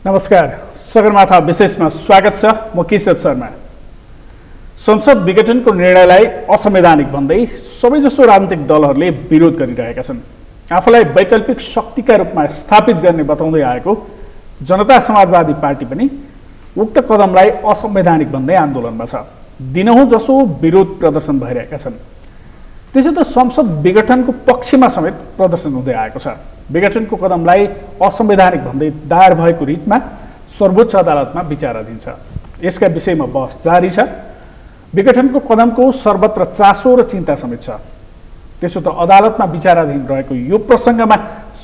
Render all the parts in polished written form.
नमस्कार, सगरमाथा विशेषमा स्वागत छ। म केशव शर्मा। संसद विघटनको निर्णयलाई असंवैधानिक भन्दै सबैजसो राजनीतिक दलहरूले विरोध गरिरहेका छन्। आफूलाई वैकल्पिक शक्तिका रूपमा स्थापित गर्ने बताउँदै आएको जनता समाजवादी पार्टी पनि उक्त कदमलाई असंवैधानिक भन्दै आन्दोलनमा छ। दिनहुँ जसो विरोध प्रदर्शन भइरहेका छन्। त्यसो त संसद विघटनको पक्षमा समेत प्रदर्शन हुँदै आएको छ। विघटनको कदमलाई असंवैधानिक भन्दै दायर भएको रिटमा सर्वोच्च अदालतमा विचाराधीन छ। यसका विषयमा बहस जारी छ। विघटनको कदमको सर्वत्र चासो र चिन्ता समेत छ। त्यसो त अदालतमा विचाराधीन रहेको यो प्रसङ्गमा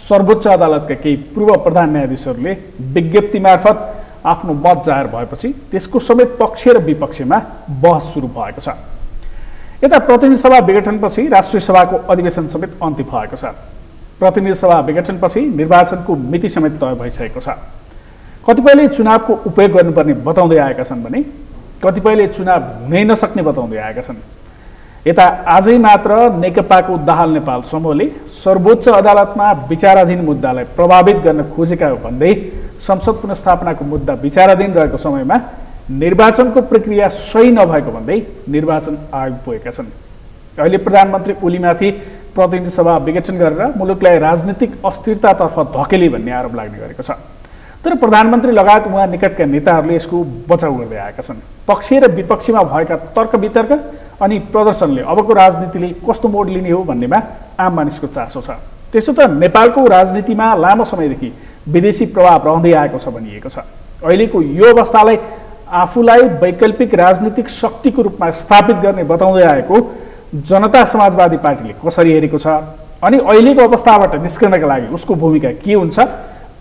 सर्वोच्च अदालतका केही पूर्व प्रधान न्यायाधीशहरूले विज्ञप्ति मार्फत आफ्नो मत जाहेर भएपछि त्यसको समेत पक्ष र विपक्षमा बहस सुरु भएको छ। यता प्रतिनिधि सभा विघटनपछि राष्ट्रिय सभाको अधिवेशन समेत अन्त्य भएको छ। प्रतिनिधि सभा विघटनपछि निर्वाचनको मिति समेत तय भइसकेको छ। कतिपयले चुनावको उपयोग गर्नुपर्ने बताउँदै आएका छन् भने कतिपयले चुनाव हुनै नसक्ने बताउँदै आएका छन्। यता आजै मात्र नेकपाको दाहाल नेपाल समूहले सर्वोच्च अदालतमा विचाराधीन मुद्दालाई प्रभावित गर्न खोजेका हो भन्दै संसद पुनर्स्थापनाको मुद्दा विचाराधीन रहेको समयमा निर्वाचनको प्रक्रिया सही नभएको भन्दै निर्वाचन आयोग पुगेका छन्। अहिले प्रधानमन्त्री ओलीमाथि प्रतिनिधि सभा विघटन गरेर मुलुकलाई राजनीतिक अस्थिरतातर्फ धकेली भन्ने आरोप लाग्ने गरेको छ। तर प्रधानमन्त्री लगायत उहाँ निकटका नेताहरूले यसको बचाउ गर्दै आएका छन्। पक्ष र विपक्षीमा भएका तर्क वितर्क अनि प्रदर्शनले अबको राजनीतिले कस्तो मोड लिने हो भन्नेमा आम मानिसको चासो छ। त्यसो त नेपालको राजनीतिमा लामो समयदेखि विदेशी प्रभाव रहँदै आएको छ भनिएको छ। अहिलेको यो अवस्थालाई आफूलाई वैकल्पिक राजनीतिक शक्तिको रूपमा स्थापित गर्ने बताउँदै आएको जनता समाजवादी पार्टीले कसरी हेरेको छ अनि अहिलेको अवस्थाबाट निस्कनका लागि उसको भूमिका के हुन्छ,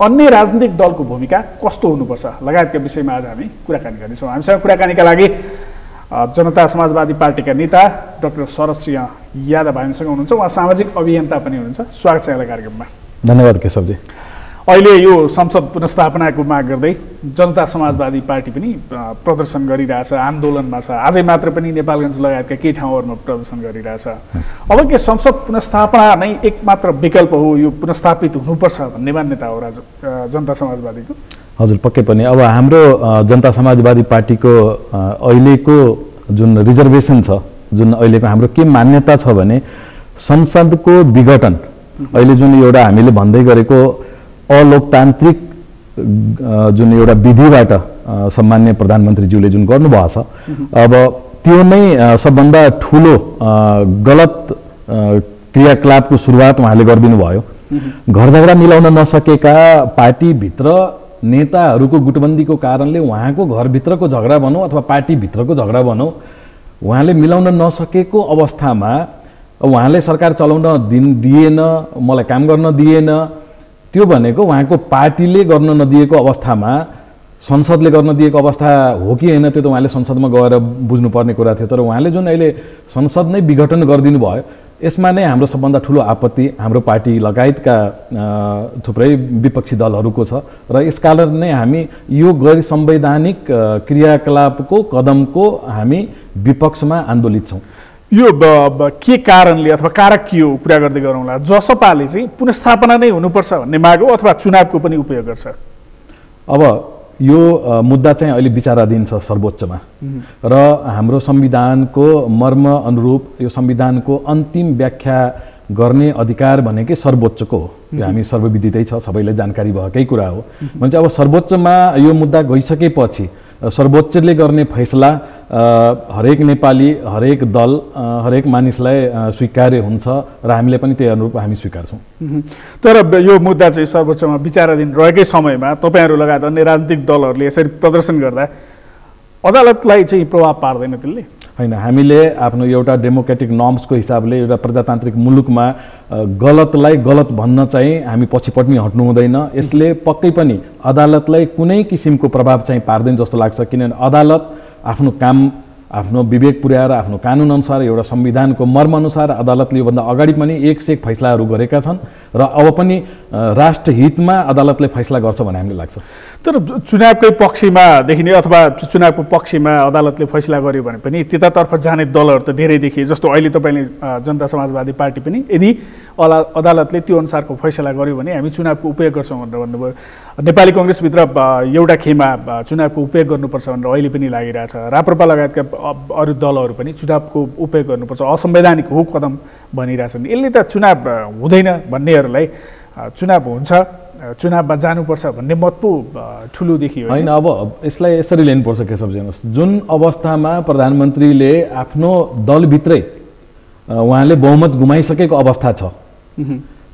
अन्य राजनीतिक दलको भूमिका कस्तो हुनुपर्छ लगायतका विषयमा आज हामी कुराकानी गर्नेछौँ। हामीसँग कुराकानीका लागि जनता समाजवादी पार्टीका नेता डाक्टर शरद सिंह यादव हामीसँग हुनुहुन्छ। उहाँ सामाजिक अभियन्ता पनि हुनुहुन्छ। स्वागत छ यहाँलाई कार्यक्रममा। धन्यवाद केशवजी। अहिले यो संसद पुनर्स्थापनाको माग गर्दै जनता समाजवादी पार्टी पनि प्रदर्शन गरिरहेछ, आन्दोलनमा छ। आजै मात्र पनि नेपालगञ्ज लगायतका केही ठाउँहरूमा प्रदर्शन गरिरहेछ। अब के संसद पुनर्स्थापना नै एकमात्र विकल्प हो, यो पुनर्स्थापित हुनुपर्छ भन्ने मान्यता हो जनता समाजवादीको? हजुर, पक्कै पनि। अब हाम्रो जनता समाजवादी पार्टीको अहिलेको जुन रिजर्भेसन छ, जुन अहिलेको हाम्रो के मान्यता छ भने संसदको विघटन अहिले जुन एउटा हामीले भन्दै गरेको अलोकतान्त्रिक जुन एउटा विधिबाट सम्मान्य प्रधानमन्त्रीज्यूले जुन गर्नुभएको छ, अब त्यो नै सबभन्दा ठुलो गलत क्रियाकलापको सुरुवात उहाँले गरिदिनु भयो। घर झगडा मिलाउन नसकेका पार्टीभित्र नेताहरूको गुटबन्दीको कारणले उहाँको घरभित्रको झगडा भनौँ अथवा पार्टीभित्रको झगडा भनौँ, उहाँले मिलाउन नसकेको अवस्थामा उहाँले सरकार चलाउन दिएन, मलाई काम गर्न दिएन, त्यो भनेको उहाँको पार्टीले गर्न नदिएको अवस्थामा संसदले गर्न दिएको अवस्था हो कि होइन, त्यो त उहाँले संसदमा गएर बुझ्नुपर्ने कुरा थियो। तर उहाँले जुन अहिले संसद नै विघटन गरिदिनु भयो, यसमा नै हाम्रो सबभन्दा ठुलो आपत्ति हाम्रो पार्टी लगायतका थुप्रै विपक्षी दलहरूको छ र यसकारण नै हामी यो गैर संवैधानिक क्रियाकलापको कदमको हामी विपक्षमा आन्दोलित छौँ। यो के कारणले अथवा कारक के हो कुरा गर्दै गरौँला। जसपाले चाहिँ पुनर्स्थापना नै हुनुपर्छ भन्ने माग हो अथवा चुनावको पनि उपयोग गर्छ? अब यो मुद्दा चाहिँ अहिले विचाराधीन छ सर्वोच्चमा र हाम्रो संविधानको मर्म अनुरूप यो संविधानको अन्तिम व्याख्या गर्ने अधिकार भनेकै सर्वोच्चको हो। यो हामी सर्वविदितै छ, सबैलाई जानकारी भएकै कुरा हो। भन्छ अब सर्वोच्चमा यो मुद्दा गइसकेपछि सर्वोच्चले गर्ने फैसला हरेक नेपाली, हरेक दल, हरेक मानिसलाई स्वीकार्य हुन्छ र हामीले पनि त्यही अनुरूप हामी स्वीकार्छौँ। तर यो मुद्दा चाहिँ सर्वोच्चमा विचाराधीन रहेकै समयमा तपाईँहरू लगायत अन्य राजनीतिक दलहरूले यसरी प्रदर्शन गर्दा अदालतलाई चाहिँ प्रभाव पार्दैन त्यसले? होइन, हामीले आफ्नो एउटा डेमोक्रेटिक नर्म्सको हिसाबले एउटा प्रजातान्त्रिक मुलुकमा गलतलाई गलत भन्न चाहिँ हामी पछि पनि हट्नु हुँदैन। यसले पक्कै पनि अदालतलाई कुनै किसिमको प्रभाव चाहिँ पार्दैन जस्तो लाग्छ, किनभने अदालत आफ्नो काम आफ्नो विवेक पुर्याएर आफ्नो कानुनअनुसार एउटा संविधानको मर्मअनुसार अदालतले योभन्दा अगाडि पनि एक से एक फैसलाहरू गरेका छन् र अब पनि राष्ट्रहितमा अदालतले फैसला गर्छ भन्ने हामीलाई लाग्छ। तर चुनावकै पक्षमा देखिने अथवा चुनावको पक्षमा अदालतले फैसला गर्यो भने पनि त्यतातर्फ जाने दलहरू त धेरै देखिए। जस्तो अहिले तपाईँले जनता समाजवादी पार्टी पनि यदि अदालतले त्यो अनुसारको फैसला गर्यो भने हामी चुनावको उपयोग गर्छौँ भनेर भन्नुभयो। नेपाली कङ्ग्रेसभित्र एउटा खेमा चुनावको उपयोग गर्नुपर्छ भनेर अहिले पनि लागिरहेछ। राप्रपा लगायतका अरू दलहरू पनि चुनावको उपयोग गर्नुपर्छ, असंवैधानिक हो कदम भनिरहेछन्। यसले त चुनाव हुँदैन भन्नेहरूलाई चुनाव हुन्छ, चुनावमा जानुपर्छ भन्ने मत पो ठुलो देखियो होइन। अब यसलाई यसरी लिनुपर्छ केशवजी, जुन अवस्थामा प्रधानमन्त्रीले आफ्नो दलभित्रै उहाँले बहुमत गुमाइसकेको अवस्था छ,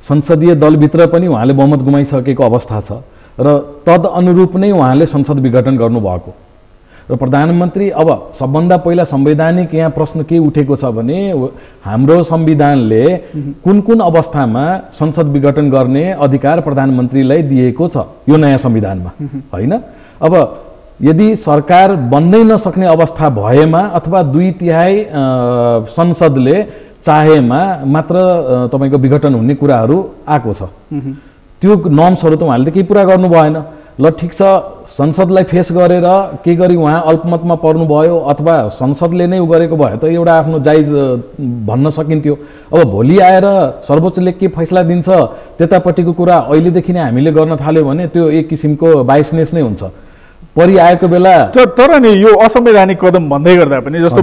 संसदीय दलभित्र पनि उहाँले बहुमत गुमाइसकेको अवस्था छ र तदअनुरूप नै उहाँले संसद विघटन गर्नुभएको र प्रधानमन्त्री अब सबभन्दा पहिला संवैधानिक यहाँ प्रश्न के उठेको छ भने हाम्रो संविधानले कुन कुन अवस्थामा संसद विघटन गर्ने अधिकार प्रधानमन्त्रीलाई दिएको छ यो नयाँ संविधानमा, होइन? अब यदि सरकार बन्नै नसक्ने अवस्था भएमा अथवा 2/3 संसदले चाहेमा मात्र तपाईँको विघटन हुने कुराहरू आएको छ। त्यो नर्म्सहरू त उहाँले त केही पुरा गर्नु भएन। ल ठिक छ, संसदलाई फेस गरेर के गरी उहाँ अल्पमतमा पर्नुभयो अथवा संसदले नै उ गरेको भए त एउटा आफ्नो जायज भन्न सकिन्थ्यो। अब भोलि आएर सर्वोच्चले के फैसला दिन्छ त्यतापट्टिको कुरा अहिलेदेखि नै हामीले गर्न थाल्यो भने त्यो एक किसिमको बाइसनेस नै हुन्छ। परिआएको बेला तर नि यो असंवैधानिक कदम भन्दै गर्दा पनि जस्तो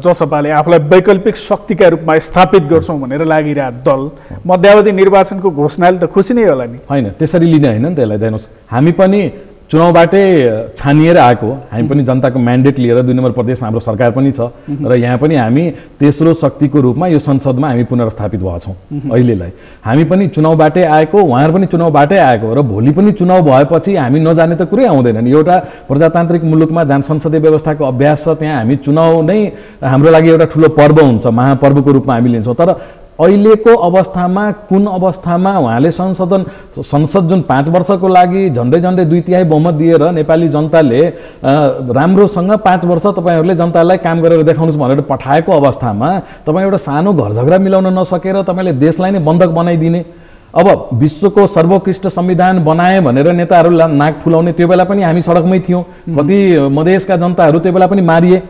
जसपाले आफूलाई वैकल्पिक शक्तिका रूपमा स्थापित गर्छौँ भनेर लागिरहेको दल मध्यावधि निर्वाचनको घोषणाले त खुसी नै होला नि। होइन, त्यसरी लिने होइन नि त्यसलाई। हेर्नुहोस्, हामी पनि चुनावबाटै छानिएर आएको, हामी पनि जनताको म्यान्डेट लिएर 2 नम्बर प्रदेशमा हाम्रो सरकार पनि छ र यहाँ पनि हामी तेस्रो शक्तिको रूपमा यो संसदमा हामी पुनर्स्थापित भएका छौँ अहिलेलाई। हामी पनि चुनावबाटै आएको, उहाँहरू पनि चुनावबाटै आएको र भोलि पनि चुनाव भएपछि हामी नजाने त कुरै आउँदैन नि। एउटा प्रजातान्त्रिक मुलुकमा जहाँ संसदीय व्यवस्थाको अभ्यास छ त्यहाँ हामी चुनाव नै हाम्रो लागि एउटा ठुलो पर्व हुन्छ, महापर्वको रूपमा हामी लिन्छौँ। तर अहिलेको अवस्थामा कुन अवस्थामा उहाँले संसद जुन 5 वर्षको लागि झन्डै 2/3 बहुमत दिएर नेपाली जनताले राम्रोसँग 5 वर्ष तपाईँहरूले जनतालाई काम गरेर देखाउनुहोस् भनेर पठाएको अवस्थामा तपाईँ एउटा सानो घर झगडा मिलाउन नसकेर तपाईँले देशलाई नै बन्धक बनाइदिने। अब विश्वको सर्वोत्कृष्ट संविधान बनाए भनेर नेताहरू नाक फुलाउने, त्यो बेला पनि हामी सडकमै थियौँ। कति मधेसका जनताहरू त्यो बेला पनि मारिए।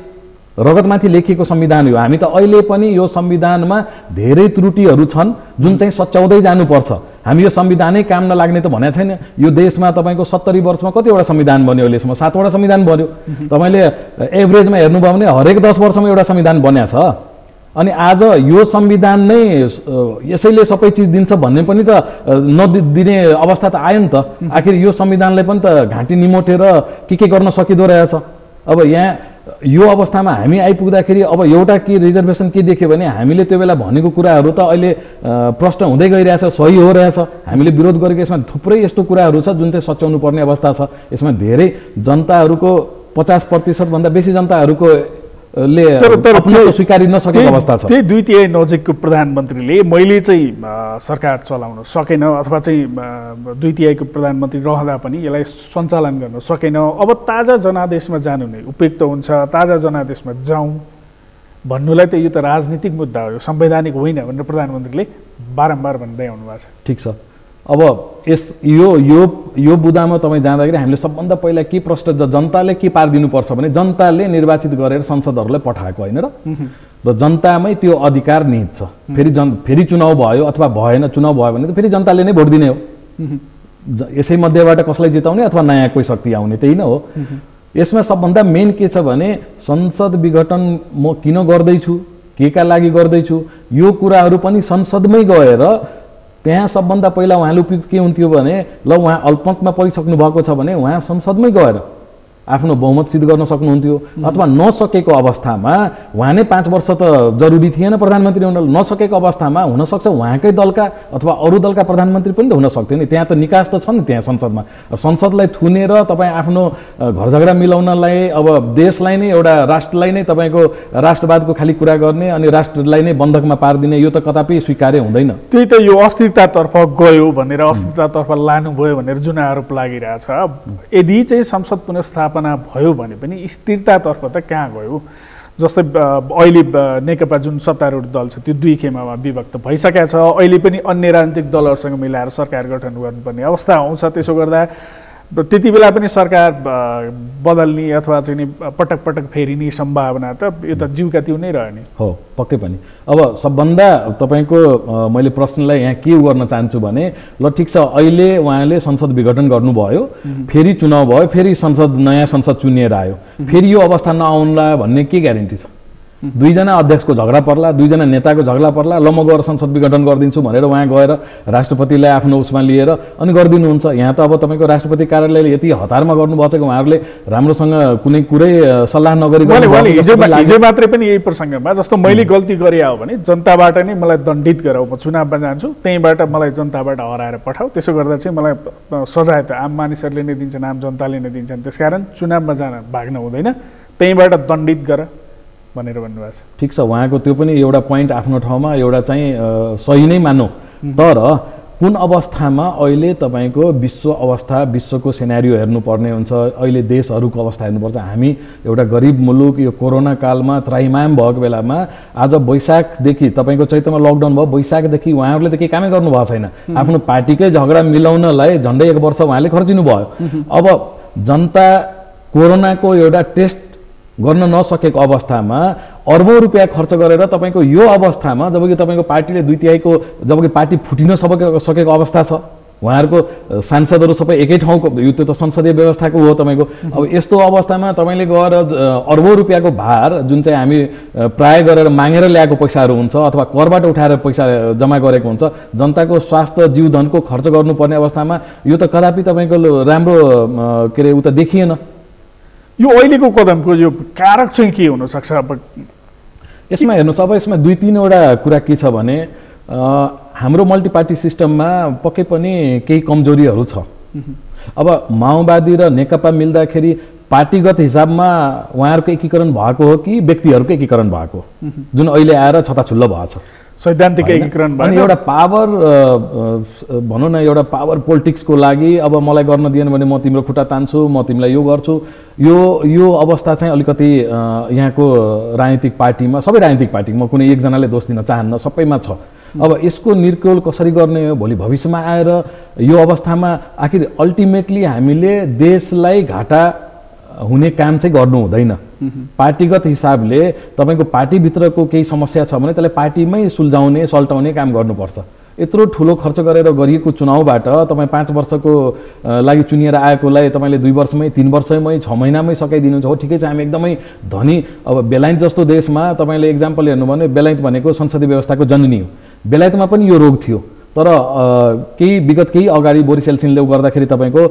रगतमाथि लेखिएको संविधान हो। हामी त अहिले पनि यो संविधानमा धेरै त्रुटिहरू छन् जुन चाहिँ सच्याउँदै जानुपर्छ। हामी यो संविधानै काम नलाग्ने त भनेको छैन। यो देशमा तपाईँको 70 वर्षमा कतिवटा संविधान बन्यो? अहिलेसम्म 7वटा संविधान बन्यो। तपाईँले एभरेजमा हेर्नुभयो भने हरेक 10 वर्षमा एउटा संविधान बन्या छ। अनि आज यो संविधान नै यसैले सबै चिज दिन्छ भन्ने पनि त नदिने अवस्था त आयो नि त। आखिर यो संविधानले पनि त घाँटी निमोटेर के गर्न सकिँदो रहेछ। अब यहाँ यो अवस्थामा हामी आइपुग्दाखेरि अब एउटा के रिजर्भेसन के देख्यो भने हामीले त्यो बेला भनेको कुराहरू त अहिले प्रश्न हुँदै गइरहेछ, सही हो रहेछ। हामीले विरोध गरेको यसमा थुप्रै यस्तो कुराहरू छ जुन चाहिँ सच्याउनु पर्ने अवस्था छ। यसमा धेरै जनताहरूको 50% भन्दा बेसी जनताहरूको स्वीकारि नसकेको अवस्था छ। त्यही 2/3 नजिकको प्रधानमन्त्रीले मैले चाहिँ सरकार चलाउन सकेन अथवा चाहिँ 2/3 को प्रधानमन्त्री रहँदा पनि यसलाई सञ्चालन गर्न सकेन, अब ताजा जनादेशमा जानु नै उपयुक्त हुन्छ, ताजा जनादेशमा जाउँ भन्नुलाई त यो त राजनीतिक मुद्दा हो, यो संवैधानिक होइन भनेर प्रधानमन्त्रीले बारम्बार भन्दै आउनु भएको छ। ठिक छ, अब यो बुदामा तपाईँ जाँदाखेरि हामीले सबभन्दा पहिला के प्रश्न जनताले के पारिदिनुपर्छ भने जनताले निर्वाचित गरेर संसदहरूलाई पठाएको होइन र जनतामै त्यो अधिकार निहित छ। फेरि चुनाव भयो अथवा भएन, चुनाव भयो भने त फेरि जनताले नै भोट दिने हो। यसै मध्येबाट कसलाई जिताउने अथवा नयाँ कोही शक्ति आउने, त्यही नै हो। यसमा सबभन्दा मेन के छ भने संसद विघटन म किन गर्दैछु, के का लागि गर्दैछु, यो कुराहरू पनि संसदमै गएर त्यहाँ सबभन्दा पहिला उहाँले उपयुक्त के हुन्थ्यो भने ल उहाँ अल्पमतमा परिसक्नु भएको छ भने उहाँ संसदमै गएर आफ्नो बहुमत सिद्ध गर्न सक्नुहुन्थ्यो। अथवा नसकेको अवस्थामा उहाँ नै 5 वर्ष त जरुरी थिएन प्रधानमन्त्री हुन, नसकेको अवस्थामा हुनसक्छ उहाँकै दलका अथवा अरू दलका प्रधानमन्त्री पनि त हुन सक्थ्यो नि। त्यहाँ त निकास त छ नि त्यहाँ संसदमा। संसदलाई थुनेर तपाईँ आफ्नो घर झगडा मिलाउनलाई, अब देशलाई नै एउटा राष्ट्रलाई नै तपाईँको राष्ट्रवादको खालि कुरा गर्ने अनि राष्ट्रलाई नै बन्धकमा पारिदिने, यो त कदापि स्वीकार्य हुँदैन। त्यही त यो अस्थिरतातर्फ गयो भनेर, अस्थिरतातर्फ लानुभयो भनेर जुन आरोप लागिरहेछ, यदि चाहिँ संसद पुनर्स्थापना भयो भने पनि स्थिरतातर्फ त कहाँ गयो? जस्तै अहिले नेकपा जुन सत्तारूढ दल छ त्यो दुई खेमामा विभक्त भइसकेको छ। अहिले पनि अन्य राजनीतिक दलहरूसँग मिलाएर सरकार गठन गर्नुपर्ने अवस्था आउँछ। त्यसो गर्दा त्यति बेला पनि सरकार बदल्ने अथवा चाहिँ नि पटक पटक फेरिने सम्भावना त यो त जिउका त्यो नै रह्यो नि। हो, पक्कै पनि। अब सबभन्दा तपाईँको मैले प्रश्नलाई यहाँ के गर्न चाहन्छु भने ल ठिक छ, अहिले उहाँले संसद विघटन गर्नुभयो, फेरि चुनाव भयो, फेरि नयाँ संसद चुनिएर आयो, फेरि यो अवस्था नआउला भन्ने के ग्यारेन्टी छ? दुईजना अध्यक्षको झगडा पर्ला, दुईजना नेताको झगडा पर्ला, ल म गएर संसद विघटन गरिदिन्छु भनेर उहाँ गएर राष्ट्रपतिलाई आफ्नो उसमा लिएर अनि गरिदिनुहुन्छ। यहाँ त अब तपाईँको राष्ट्रपति कार्यालयले यति हतारमा गर्नुभएको छ कि उहाँहरूले राम्रोसँग कुनै कुरै सल्लाह नगरी हिजो मात्रै पनि यही प्रसङ्गमा जस्तो मैले गल्ती गरे हो भने जनताबाट नै मलाई दण्डित गराऊ, म चुनावमा जान्छु, त्यहीँबाट मलाई जनताबाट हराएर पठाऊ। त्यसो गर्दा चाहिँ मलाई सजाय त आम मानिसहरूले नै दिन्छन्, आम जनताले नै दिन्छन्, त्यसकारण चुनावमा जान भाग्न हुँदैन, त्यहीँबाट दण्डित गर भनेर भन्नुभएको छ। ठिक छ, उहाँको त्यो पनि एउटा पोइन्ट आफ्नो ठाउँमा, एउटा चाहिँ सही नै मानौँ। तर कुन अवस्थामा अहिले तपाईँको विश्व अवस्था, विश्वको सेनारियो हेर्नुपर्ने हुन्छ, अहिले देशहरूको अवस्था हेर्नुपर्छ। हामी एउटा गरिब मुलुक, यो कोरोना कालमा त्राहिमाम भएको बेलामा आज वैशाखदेखि तपाईँको चैतमा लकडाउन भयो, वैशाखदेखि उहाँहरूले त केही कामै गर्नुभएको छैन। आफ्नो पार्टीकै झगडा मिलाउनलाई झन्डै 1 वर्ष उहाँले खर्चिनु भयो। अब जनता कोरोनाको एउटा टेस्ट गर्न नसकेको अवस्थामा अर्बौं रुपियाँ खर्च गरेर तपाईँको यो अवस्थामा जबकि तपाईँको पार्टीले 2/3 जबकि पार्टी फुटिन सकेको अवस्था छ, उहाँहरूको सांसदहरू सबै एकै ठाउँको, यो त संसदीय व्यवस्थाको हो तपाईँको। अब यस्तो अवस्थामा तपाईँले गएर अर्बौं रुपियाँको भार जुन चाहिँ हामी प्राय गरेर मागेर ल्याएको पैसाहरू हुन्छ अथवा करबाट उठाएर पैसा जम्मा गरेको हुन्छ, जनताको स्वास्थ्य जीवधनको खर्च गर्नुपर्ने अवस्थामा यो त कदापि तपाईँको राम्रो के अरे उ त देखिएन। यो अहिलेको कदमको यो कारक चाहिँ के हुनसक्छ? अब यसमा हेर्नुहोस्, अब यसमा 2-3वटा कुरा के छ भने हाम्रो मल्टिपार्टी सिस्टममा पक्कै पनि केही कमजोरीहरू छ। अब माओवादी र नेकपा मिल्दाखेरि पार्टीगत हिसाबमा उहाँहरूको एकीकरण भएको हो कि व्यक्तिहरूको एकीकरण भएको, जुन अहिले आएर छताछुल्लो भएको छ? सैद्धान्तिक एकीकरण अनि एउटा पावर भनौँ न, एउटा पावर पोलिटिक्सको लागि अब मलाई गर्न दिएन भने म तिम्रो खुट्टा तान्छु, म तिमीलाई यो गर्छु, यो अवस्था चाहिँ अलिकति यहाँको राजनीतिक पार्टीमा, सबै राजनीतिक पार्टीमा, म कुनै एकजनाले दोष दिन चाहन्न, सबैमा छ। अब यसको निर्क्योल कसरी गर्ने हो? भोलि भविष्यमा आएर यो अवस्थामा आखिर अल्टिमेटली हामीले देशलाई घाटा हुने काम चाहिँ गर्नु हुँदैन। पार्टीगत हिसाबले तपाईँको पार्टीभित्रको केही समस्या छ भने त्यसलाई पार्टीमै सुल्झाउने, सल्टाउने काम गर्नुपर्छ। यत्रो ठुलो खर्च गरेर गरिएको चुनावबाट तपाईँ 5 वर्षको लागि चुनिएर आएकोलाई तपाईँले 2 वर्षमै, 3 वर्षमै, 6 महिनामै सकाइदिनुहुन्छ। हो, ठिकै छ, हामी एकदमै धनी। अब बेलायत जस्तो देशमा तपाईँले एक्जाम्पल हेर्नु भने बेलायत भनेको संसदीय व्यवस्थाको जननी हो। बेलायतमा पनि यो रोग थियो, तर विगत केही अगाडि बोरिस एल्सिनले गर्दाखेरि तपाईँको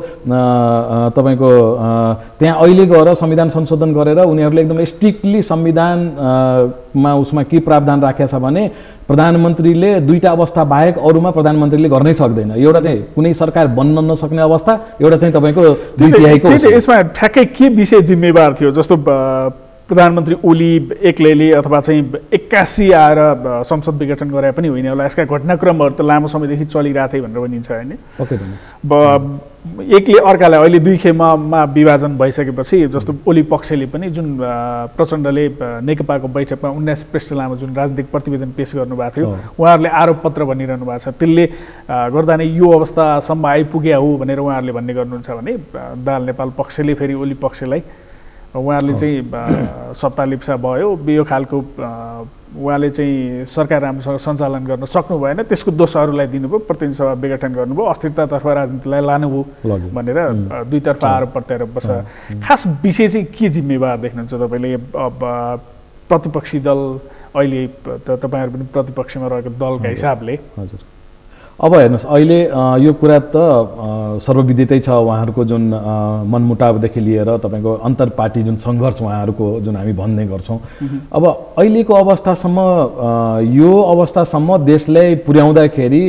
त्यहाँ अहिले गएर संविधान संशोधन गरेर उनीहरूले एकदमै स्ट्रिक्टली संविधानमा उसमा के प्रावधान राखेको छ भने प्रधानमन्त्रीले 2टा अवस्था बाहेक अरूमा प्रधानमन्त्रीले गर्नै सक्दैन। एउटा चाहिँ कुनै सरकार बन्न नसक्ने अवस्था, एउटा चाहिँ तपाईँको 2/3। यसमा ठ्याक्कै के विषय जिम्मेवार थियो? जस्तो प्रधानमन्त्री ओली एक्लैले अथवा चाहिँ 81 आएर संसद विघटन गरे पनि होइन होला। यसका घटनाक्रमहरू त लामो समयदेखि चलिरहेको थियो भनेर भनिन्छ होइन? एकले अर्कालाई अहिले 2 खेमामा विभाजन भइसकेपछि जस्तो ओली पक्षले पनि जुन प्रचण्डले नेकपाको बैठकमा 19 पृष्ठ लामो जुन राजनीतिक प्रतिवेदन पेश गर्नुभएको थियो, उहाँहरूले आरोप पत्र भनिरहनु भएको छ, त्यसले गर्दा नै यो अवस्थासम्म आइपुग्या हो भनेर उहाँहरूले भन्ने गर्नुहुन्छ भने दाल नेपाल पक्षले फेरि ओली पक्षलाई उहाँहरूले चाहिँ सत्ता लिप्सा भयो, यो खालको उहाँले चाहिँ सरकार राम्रोसँग सञ्चालन गर्न सक्नु भएन, त्यसको दोष अरूलाई दिनुभयो, प्रतिनिधि सभा विघटन गर्नुभयो, अस्थिरतातर्फ राजनीतिलाई लानुभयो भनेर दुईतर्फ आरोप प्रत्यारोप बस्छ। खास विषय चाहिँ के जिम्मेवार देख्नुहुन्छ तपाईँले? प्रतिपक्षी दल अहिले तपाईँहरू पनि प्रतिपक्षमा रहेको दलका हिसाबले। हजुर, अब हेर्नुहोस्, अहिले यो कुरा त सर्वविदितै छ, उहाँहरूको जुन मनमुटावदेखि लिएर तपाईँको अन्तर पार्टी जुन सङ्घर्ष उहाँहरूको जुन हामी भन्ने गर्छौँ, अब अहिलेको अवस्थासम्म यो अवस्थासम्म देशलाई पुर्याउँदाखेरि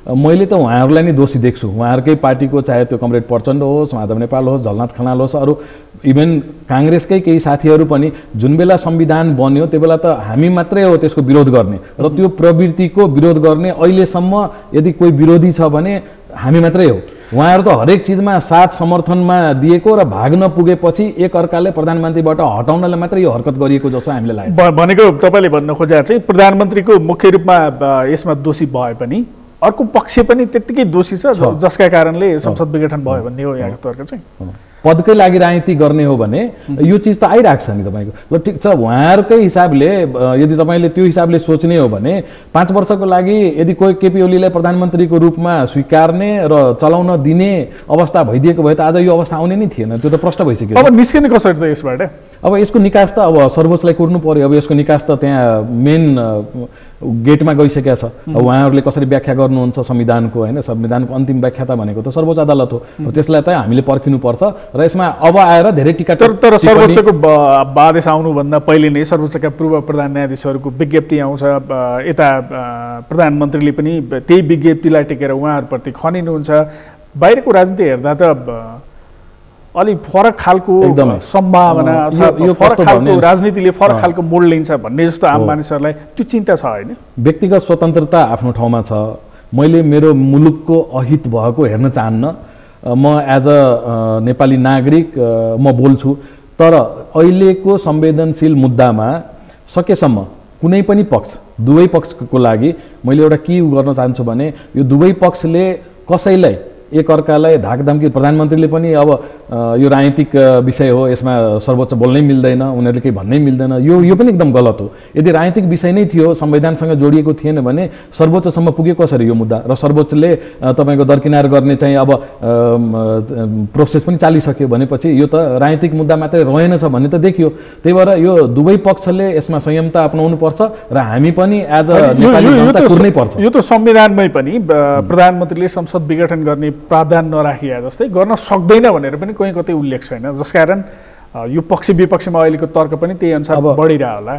मैले त उहाँहरूलाई नै दोषी देख्छु। उहाँहरूकै पार्टीको, चाहे त्यो कमरेड प्रचण्ड होस्, माधव नेपाल होस्, झलनाथ खनाल होस्, अरू इभन काङ्ग्रेसकै केही साथीहरू पनि जुन बेला संविधान बन्यो त्यो बेला त हामी मात्रै हो त्यसको विरोध गर्ने र त्यो प्रवृत्तिको विरोध गर्ने। अहिलेसम्म यदि कोही विरोधी छ भने हामी मात्रै हो। उहाँहरू त हरेक चिजमा साथ समर्थनमा दिएको र भाग्न पुगेपछि एक अर्काले प्रधानमन्त्रीबाट हटाउनलाई मात्रै यो हरकत गरिएको जस्तो हामीले लाग्छ। भनेको तपाईँले भन्न खोजेको चाहिँ प्रधानमन्त्रीको मुख्य रूपमा यसमा दोषी भए पनि अर्को पक्ष पनि त्यत्तिकै दोषी छ जसका कारणले संसद विघटन भयो भन्ने हो यहाँको तर्क चाहिँ। पदकै लागि राजनीति गर्ने हो भने यो चिज त आइरहेको छ नि तपाईँको। ल ठिक छ, उहाँहरूकै हिसाबले यदि तपाईँले त्यो हिसाबले सोच्ने हो भने 5 वर्षको लागि यदि कोही केपी ओलीलाई प्रधानमन्त्रीको रूपमा स्वीकार्ने र चलाउन दिने अवस्था भइदिएको भए त आज यो अवस्था आउने नै थिएन। त्यो त प्रष्ट भइसक्यो। अब निस्किने कसरी त यसबाट? अब यसको निकास त अब सर्वोच्चलाई कुर्नु पर्यो। अब यसको निकास त त्यहाँ मेन गेटमा गइसकेको छ। अब उहाँहरूले कसरी व्याख्या गर्नुहुन्छ संविधानको, होइन, संविधानको अन्तिम व्याख्याता भनेको त सर्वोच्च अदालत हो। त्यसलाई त हामीले पर्खिनुपर्छ र यसमा अब आएर धेरै टिका तर सर्वोच्चको आदेश आउनुभन्दा पहिले नै सर्वोच्चका पूर्व प्रधान न्यायाधीशहरूको विज्ञप्ति आउँछ। यता प्रधानमन्त्रीले पनि त्यही विज्ञप्तिलाई टेकेर उहाँहरूप्रति खनिनुहुन्छ। बाहिरको राजनीति हेर्दा त अलि फरक खालको सम्भावना अथवा फरक खालको राजनीतिले फरक खालको मोड लिन्छ भन्ने जस्तो आम मानिसहरूलाई त्यो चिन्ता छ होइन? व्यक्तिगत स्वतन्त्रता आफ्नो ठाउँमा छ। मैले मेरो मुलुकको अहित भएको हेर्न चाहन्न। म एज अ नेपाली नागरिक म बोल्छु, तर अहिलेको संवेदनशील मुद्दामा सकेसम्म कुनै पनि पक्ष, दुवै पक्षको लागि मैले एउटा के गर्न चाहन्छु भने यो दुवै पक्षले कसैलाई एकअर्कालाई धाकधम्की, प्रधानमन्त्रीले पनि अब यो राजनीतिक विषय हो, यसमा सर्वोच्च बोल्नै मिल्दैन, उनीहरूले केही भन्नै मिल्दैन, यो पनि एकदम गलत हो। यदि राजनीतिक विषय नै थियो, संविधानसँग जोडिएको थिएन भने सर्वोच्चसम्म पुगे कसरी यो मुद्दा? र सर्वोच्चले तपाईँको दरकिनार गर्ने चाहिँ अब प्रोसेस पनि चालिसक्यो भनेपछि यो त राजनीतिक मुद्दा मात्रै रहेनछ भन्ने त देखियो। त्यही भएर यो दुवै पक्षले यसमा संयमता अपनाउनुपर्छ र हामी पनि एज अ नेपाली जनता कुर्नै पर्छ। यो त संविधानमै पनि प्रधानमन्त्रीले संसद विघटन गर्ने प्रावधान नराखिया जस्तै गर्न सक्दैन भनेर पनि कहीँ कतै उल्लेख छैन, जसकारण यो पक्ष विपक्षमा अहिलेको तर्क पनि त्यही अनुसार बढिरह होला।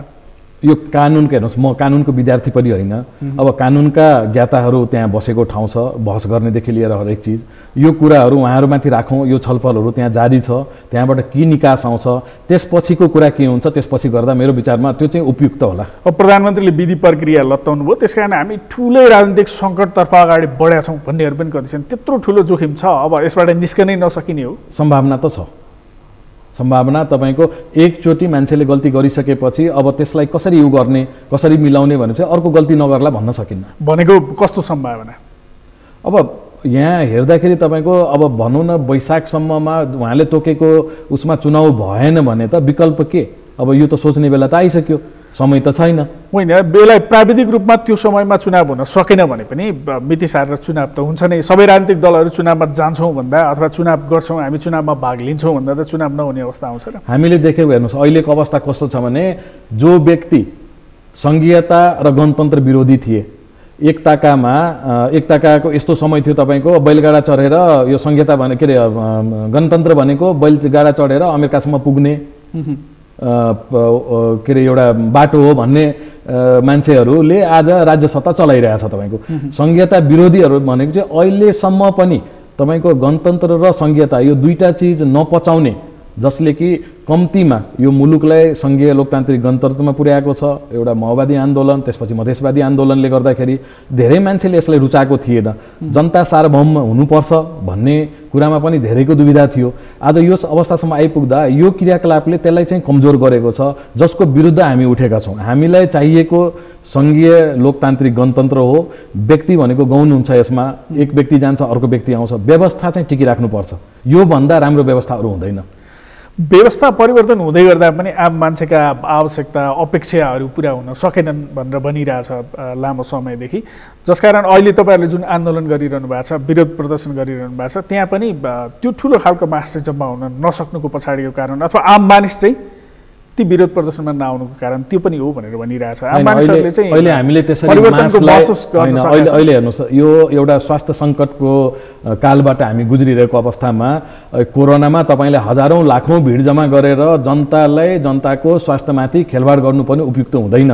यो कानुनको हेर्नुहोस्, म कानुनको विद्यार्थी पनि होइन। अब कानुनका ज्ञाताहरू त्यहाँ बसेको ठाउँ छ, बहस गर्नेदेखि लिएर हरेक चिज यो कुराहरू उहाँहरूमाथि राखौँ। यो छलफलहरू त्यहाँ जारी छ, त्यहाँबाट के निकास आउँछ, त्यसपछिको कुरा के हुन्छ, त्यसपछि गर्दा मेरो विचारमा त्यो चाहिँ उपयुक्त होला। अब प्रधानमन्त्रीले विधि प्रक्रिया लत्ताउनु भयो, त्यस कारण हामी ठुलै राजनीतिक सङ्कटतर्फ अगाडि बढेका छौँ भन्नेहरू पनि कति छन्। त्यत्रो ठुलो जोखिम छ, अब यसबाट निस्कनै नसकिने हो? सम्भावना त छ। सम्भावना तपाईँको एकचोटि मान्छेले गल्ती गरिसकेपछि अब त्यसलाई कसरी यो गर्ने, कसरी मिलाउने भने चाहिँ अर्को गल्ती नगर्ला भन्न सकिन्न। भनेको कस्तो सम्भावना? अब यहाँ हेर्दाखेरि तपाईँको अब भनौँ न वैशाखसम्ममा उहाँले तोकेको उसमा चुनाव भएन भने त विकल्प के? अब यो त सोच्ने बेला त आइसक्यो, समय त छैन। होइन, बेला प्राविधिक रूपमा त्यो समयमा चुनाव हुन सकेन भने पनि मिति सारेर चुनाव त हुन्छ नै। सबै राजनीतिक दलहरू चुनावमा जान्छौँ भन्दा अथवा चुनाव गर्छौँ, हामी चुनावमा भाग लिन्छौँ भन्दा त चुनाव नहुने अवस्था आउँछ र? हामीले देखेको हेर्नुहोस् अहिलेको अवस्था कस्तो छ भने जो व्यक्ति सङ्घीयता र गणतन्त्र विरोधी थिए, एकताकाको यस्तो समय थियो तपाईँको बैलगाडा चढेर यो संहिता भने के अरे गणतन्त्र भनेको बैलगाडा चढेर अमेरिकासम्म पुग्ने के अरे एउटा बाटो हो भन्ने मान्छेहरूले आज राज्य सत्ता चलाइरहेछ। तपाईँको संहिता विरोधीहरू भनेको चाहिँ अहिलेसम्म पनि तपाईँको गणतन्त्र र संहिता यो दुईटा चिज नपचाउने, जसले कि कम्तीमा यो मुलुकलाई सङ्घीय लोकतान्त्रिक गणतन्त्रमा पुर्याएको छ। एउटा माओवादी आन्दोलन, त्यसपछि मधेसवादी आन्दोलनले गर्दाखेरि धेरै मान्छेले यसलाई रुचाएको थिएन। जनता सार्वभौम हुनुपर्छ भन्ने कुरामा पनि धेरैको दुविधा थियो। आज यो अवस्थासम्म आइपुग्दा यो क्रियाकलापले त्यसलाई चाहिँ कमजोर गरेको छ, जसको विरुद्ध हामी उठेका छौँ। हामीलाई चाहिएको सङ्घीय लोकतान्त्रिक गणतन्त्र हो। व्यक्ति भनेको गौण हुन्छ, यसमा एक व्यक्ति जान्छ अर्को व्यक्ति आउँछ। व्यवस्था चाहिँ टिकिराख्नुपर्छ, योभन्दा राम्रो व्यवस्थाहरू हुँदैन। व्यवस्था परिवर्तन हुँदै गर्दा पनि आम मान्छेका आवश्यकता अपेक्षाहरू पुरा हुन सकेनन् भनेर भनिरहेछ लामो समयदेखि, जसकारण अहिले तपाईँहरूले जुन आन्दोलन गरिरहनु भएको छ, विरोध प्रदर्शन गरिरहनु भएको छ, त्यहाँ पनि त्यो ठुलो खालको मास चाहिँ जम्मा हुन नसक्नुको पछाडिको कारण अथवा आम मानिस चाहिँ ती विरोध प्रदर्शनमा नआउनुको कारण त्यो पनि हो भनेर भनिरहेछ। आम मानिसहरूले चाहिँ अहिले हामीले त्यसरी अहिले हेर्नुहोस्, यो एउटा स्वास्थ्य सङ्कटको कालबाट हामी गुज्रिरहेको अवस्थामा कोरोनामा तपाईँले हजारौँ लाखौँ भिड जम्मा गरेर जनताको स्वास्थ्यमाथि खेलवाड गर्नु पनि उपयुक्त हुँदैन।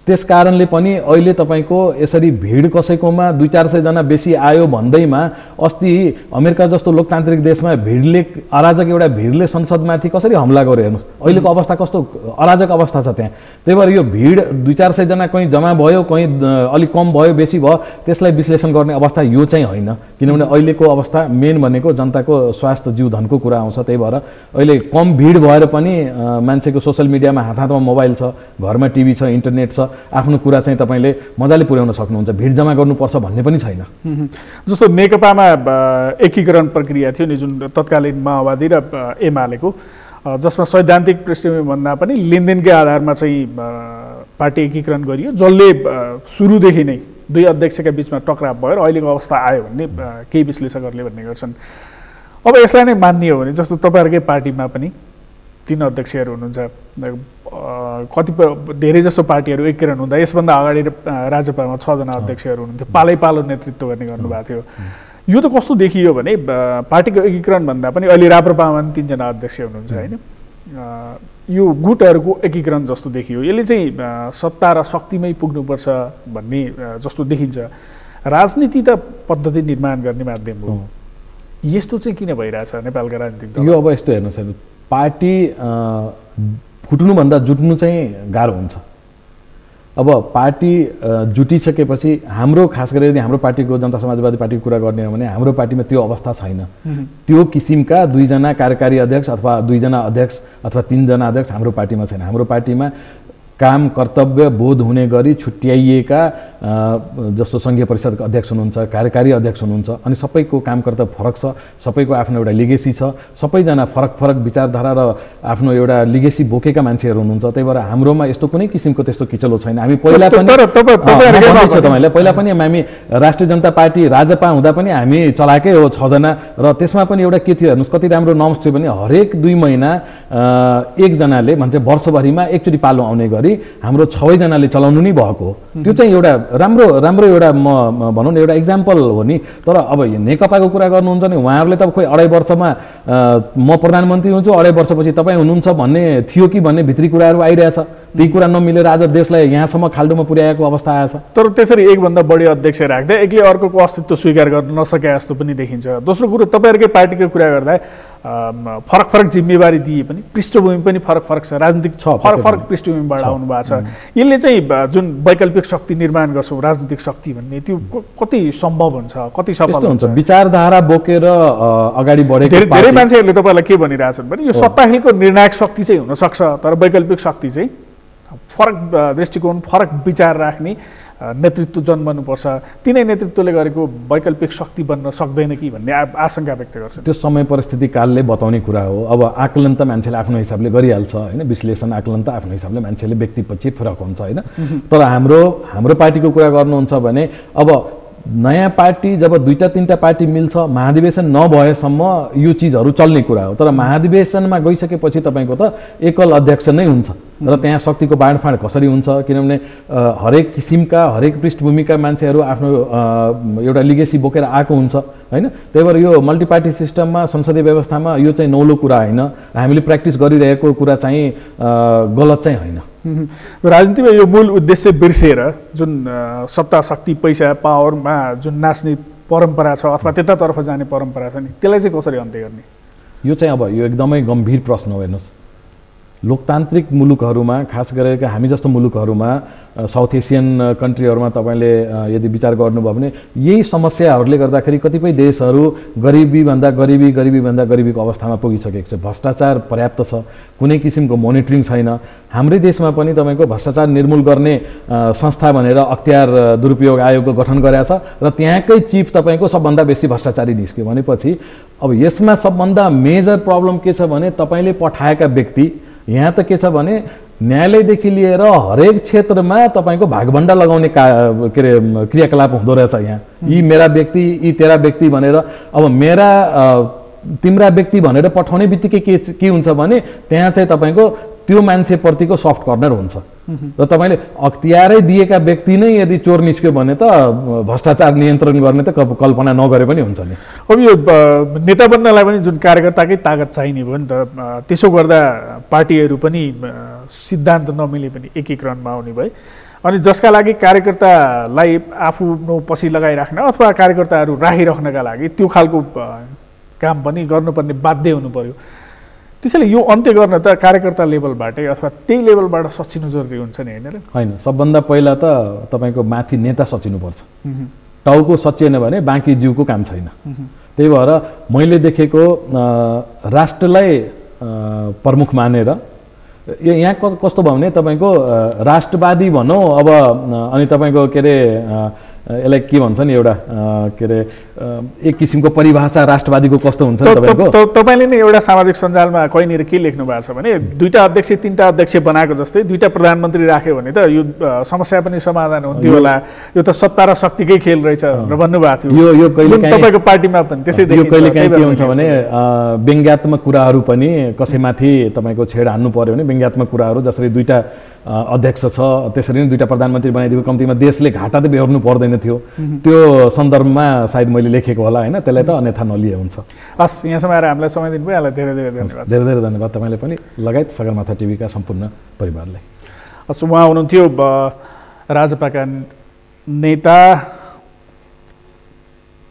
त्यस कारणले पनि अहिले तपाईको यसरी भिड कसैकोमा 200-400 जना बेसी आयो भन्दैमा अस्ति अमेरिका जस्तो लोकतान्त्रिक देशमा भिडले अराजक एउटा भिडले संसदमाथि कसरी हमला गर्यो हेर्नुस् अहिलेको अवस्था कस्तो अराजक अवस्था छ त्यहाँ। त्यही भएर यो भिड 200-400 जना कहीँ जम्मा भयो कहीँ अलि कम भयो बेसी भयो त्यसलाई विश्लेषण गर्ने अवस्था यो चाहिँ होइन, किनभने अहिलेको अवस्था मेन भनेको जनताको स्वास्थ्य जीवधनको कुरा आउँछ। त्यही भएर अहिले कम भिड भएर पनि मान्छेको सोशल मिडियामा हातमा मोबाइल छ, घरमा टिभी छ, इन्टरनेट छ, आफ्नो कुरा चाहिँ तपाईले मजाले पुर्याउन सक्नुहुन्छ, भिड जम्मा गर्नुपर्छ भन्ने पनि छैन। जस्तो नेकपामा एकीकरण प्रक्रिया थियो नि जुन तत्कालीन माओवादी र एमालेको, जसमा सैद्धान्तिक पृष्ठभूमि भन्दा पनि लेनदेनकै आधारमा चाहिँ पार्टी एकीकरण गरियो, जसले सुरुदेखि नै दुई अध्यक्षका बिचमा टकराव भयो र अहिलेको अवस्था आयो भन्ने केही विश्लेषकहरूले भन्ने गर्छन्। अब यसलाई नै मान्ने हो भने जस्तो तपाईँहरूकै पार्टीमा पनि 3 अध्यक्षहरू हुनुहुन्छ, कतिपय धेरै जसो पार्टीहरू एकीकरण हुँदा यसभन्दा अगाडि राजपामा 6 जना अध्यक्षहरू हुनुहुन्थ्यो, पालै पालो नेतृत्व गर्ने गर्नुभएको थियो। यो त कस्तो देखियो भने पार्टीको एकीकरण भन्दा पनि अहिले राप्रपामा 3 जना अध्यक्ष हुनुहुन्छ होइन, यो गुटहरूको एकीकरण जस्तो देखियो। यसले चाहिँ सत्ता र शक्तिमै पुग्नुपर्छ भन्ने जस्तो देखिन्छ। राजनीति त पद्धति निर्माण गर्ने माध्यम हो, यस्तो चाहिँ किन भइरहेछ नेपालका राजनीतिक दल? यो अब यस्तो हेर्नुहोस्, पार्टी फुट्नुभन्दा जुट्नु चाहिँ गाह्रो हुन्छ। अब पार्टी जुटिसकेपछि हाम्रो खास गरेर यदि हाम्रो पार्टीको जनता समाजवादी पार्टीको कुरा गर्ने हो भने हाम्रो पार्टीमा त्यो अवस्था छैन। त्यो किसिमका 2 जना कार्यकारी अध्यक्ष अथवा 2 जना अध्यक्ष अथवा 3 जना अध्यक्ष हाम्रो पार्टीमा छैन। हाम्रो पार्टीमा काम कर्तव्य बोध हुने गरी छुट्याइएका जस्तो सङ्घीय परिषदका अध्यक्ष हुनुहुन्छ, कार्यकारी अध्यक्ष हुनुहुन्छ, अनि सबैको काम कर्तव्य फरक छ, सबैको आफ्नो एउटा लिगेसी छ, सबैजना फरक फरक विचारधारा र आफ्नो एउटा लिगेसी बोकेका मान्छेहरू हुनुहुन्छ। त्यही भएर हाम्रोमा यस्तो कुनै किसिमको त्यस्तो किचलो छैन। हामी पहिला पनि हामी राष्ट्रिय जनता पार्टी राजपा हुँदा पनि हामी चलाएकै हो 6 जना, र त्यसमा पनि एउटा के थियो हेर्नुहोस् कति राम्रो नर्म्स थियो भने हरेक 2 महिना एकजनाले भन्छ वर्षभरिमा एकचोटि पालो आउने गरी हाम्रो 6 जनाले चलाउनु नै भएको हो। त्यो चाहिँ एउटा राम्रो एउटा भनौँ न एउटा इक्जाम्पल हो नि। तर अब नेकपाको कुरा गर्नुहुन्छ नि उहाँहरूले त खोइ 2.5 वर्षमा म प्रधानमन्त्री हुन्छु 2.5 वर्षपछि तपाईँ हुनुहुन्छ भन्ने थियो कि भन्ने भित्री कुराहरू आइरहेछ। ती कुरा नमिलेर आज देशलाई यहाँसम्म खाल्डोमा पुर्याएको अवस्था आएछ। तर त्यसरी एकभन्दा बढी अध्यक्ष राख्दै एकले अर्कोको अस्तित्व स्वीकार गर्न नसके जस्तो पनि देखिन्छ। दोस्रो कुरो तपाईँहरूकै पार्टीको कुरा गर्दा फरक फरक जिम्मेवारी दिए पनि पृष्ठभूमि पनि फरक फरक छ, राजनीतिक फरक फरक पृष्ठभूमिबाट आउनु भएको छ। यसले चाहिँ जुन वैकल्पिक शक्ति निर्माण गर्छौँ राजनीतिक शक्ति भन्ने त्यो कति सम्भव हुन्छ, कति सफल हुन्छ? विचारधारा बोकेर अगाडि बढेको धेरै मान्छेहरूले तपाईँलाई के भनिरहेछन् भने यो सत्ताहीको निर्णायक शक्ति चाहिँ हुनसक्छ, तर वैकल्पिक शक्ति चाहिँ फरक दृष्टिकोण फरक विचार राख्ने नेतृत्व जन्मनुपर्छ, तिनै नेतृत्वले गरेको वैकल्पिक शक्ति बन्न सक्दैन कि भन्ने आशंका व्यक्त गर्छ। त्यो समय परिस्थिति कालले बताउने कुरा हो। अब आकलन त मान्छेले आफ्नो हिसाबले गरिहाल्छ होइन, विश्लेषण आकलन त आफ्नो हिसाबले मान्छेले व्यक्तिपछि फरक हुन्छ होइन। तर हाम्रो पार्टीको कुरा गर्नुहुन्छ भने अब नयाँ पार्टी जब 2-3टा पार्टी मिल्छ महाधिवेशन नभएसम्म यो चिजहरू चल्ने कुरा हो। तर महाधिवेशनमा गइसकेपछि तपाईँको त एकल अध्यक्ष नै हुन्छ र त्यहाँ शक्तिको बाँडफाँड कसरी हुन्छ, किनभने हरेक किसिमका हरेक पृष्ठभूमिका मान्छेहरू आफ्नो एउटा लिगेसी बोकेर आएको हुन्छ होइन। त्यही भएर यो मल्टिपार्टी सिस्टममा संसदीय व्यवस्थामा यो चाहिँ नौलो कुरा होइन, हामीले प्र्याक्टिस गरिरहेको कुरा चाहिँ गलत चाहिँ होइन। राजनीतिमा यो मूल उद्देश्य बिर्सेर जुन सत्ता शक्ति पैसा पावरमा जुन नाच्ने परम्परा छ अथवा त्यतातर्फ जाने परम्परा छ नि त्यसलाई चाहिँ कसरी अन्त्य गर्ने? यो चाहिँ अब यो एकदमै गम्भीर प्रश्न हो। हेर्नुहोस् लोकतान्त्रिक मुलुकहरूमा खास गरेर हामी जस्तो मुलुकहरूमा साउथ एसियन कन्ट्रीहरूमा तपाईँले यदि विचार गर्नुभयो भने यही समस्याहरूले गर्दाखेरि कतिपय देशहरू गरिबीभन्दा गरिबीको अवस्थामा पुगिसकेको छ। भ्रष्टाचार पर्याप्त छ, कुनै किसिमको मोनिटरिङ छैन। हाम्रै देशमा पनि तपाईँको भ्रष्टाचार निर्मूल गर्ने संस्था भनेर अख्तियार दुरुपयोग आयोगको गठन गरेको छ र त्यहाँकै चिफ तपाईँको सबभन्दा बेसी भ्रष्टाचारी निस्क्यो भनेपछि अब यसमा सबभन्दा मेजर प्रब्लम के छ भने तपाईँले पठाएका व्यक्ति यहाँ त के छ भने न्यायालयदेखि लिएर हरेक क्षेत्रमा तपाईँको भागभण्डा लगाउने के अरे क्रियाकलाप हुँदो रहेछ। यहाँ यी मेरा व्यक्ति यी तेरा व्यक्ति भनेर अब मेरा तिम्रा व्यक्ति भनेर पठाउने बित्तिकै के हुन्छ भने त्यहाँ चाहिँ तपाईँको त्यो मान्छेप्रतिको सफ्ट कर्नर हुन्छ र तपाईँले अख्तियारै दिएका व्यक्ति नै यदि चोर निस्क्यो भने त भ्रष्टाचार नियन्त्रण गर्ने त कल्पना नगरे पनि हुन्छ नि। अब यो नेता बन्नलाई पनि जुन कार्यकर्ताकै तागत चाहिने भयो नि त, त्यसो गर्दा पार्टीहरू पनि सिद्धान्त नमिले पनि एकीकरणमा आउने भए अनि जसका लागि कार्यकर्तालाई आफ्नो पछि लगाइराख्न अथवा कार्यकर्ताहरू राखिराख्नका लागि त्यो खालको काम पनि गर्नुपर्ने बाध्य हुनु पर्यो। त्यसैले यो अन्त्य गर्न त कार्यकर्ता लेभलबाटै अथवा त्यही लेभलबाट सचिनु जरुरी हुन्छ नि, होइन र? होइन, सबभन्दा पहिला त तपाईँको माथि नेता सचिनुपर्छ। टाउको सचिएन भने बाँकी जिउको काम छैन। त्यही भएर मैले देखेको राष्ट्रलाई प्रमुख मानेर यहाँ कस्तो भयो भने तपाईँको राष्ट्रवादी भनौँ अब, अनि तपाईँको के अरे यसलाई के भन्छ नि, एउटा के अरे एक किसिमको परिभाषा राष्ट्रवादीको कस्तो हुन्छ तपाईँको। तपाईँले नै एउटा सामाजिक सञ्जालमा कहीँनिर के लेख्नु भएको छ भने 2टा अध्यक्ष 3टा अध्यक्ष बनाएको जस्तै 2टा प्रधानमन्त्री राख्यो भने त यो समस्या पनि समाधान हुन्थ्यो होला, यो त सत्ता र शक्तिकै खेल रहेछ र भन्नुभएको थियो। यो कहिलेकाहीँ तपाईँको पार्टीमा पनि त्यसै यो कहिलेकाहीँ के हुन्छ भने व्यङ्ग्यात्मक कुराहरू पनि कसैमाथि तपाईँको छेड हान्नु पर्यो भने व्यङ्ग्यात्मक कुराहरू, जसरी 2टा अध्यक्ष छ त्यसरी नै 2टा प्रधानमन्त्री बनाइदिएको कम्तीमा देशले घाटा त बेहोर्नु पर्दैन थियो, त्यो सन्दर्भमा सायद मैले लेखेको होला, होइन? त्यसलाई त अन्यथा नलिए हुन्छ। हस्, यहाँसम्म आएर हामीलाई समय दिनुभयो, यहाँलाई धेरै धेरै धन्यवाद। धेरै धेरै धन्यवाद तपाईँले पनि, लगायत सगरमाथा टिभीका सम्पूर्ण परिवारलाई। हस्, उहाँ हुनुहुन्थ्यो राजपाका नेता,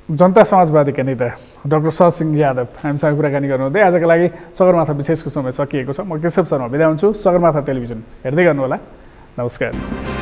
जनता समाजवादीका नेता डाक्टर शरद सिंह यादव हामीसँग कुराकानी गर्नुहुँदै। आजका लागि सगरमाथा विशेषको समय सकिएको छ। म केशव शर्मा बिदा हुन्छु। सगरमाथा टेलिभिजन हेर्दै गर्नुहोला। नमस्कार।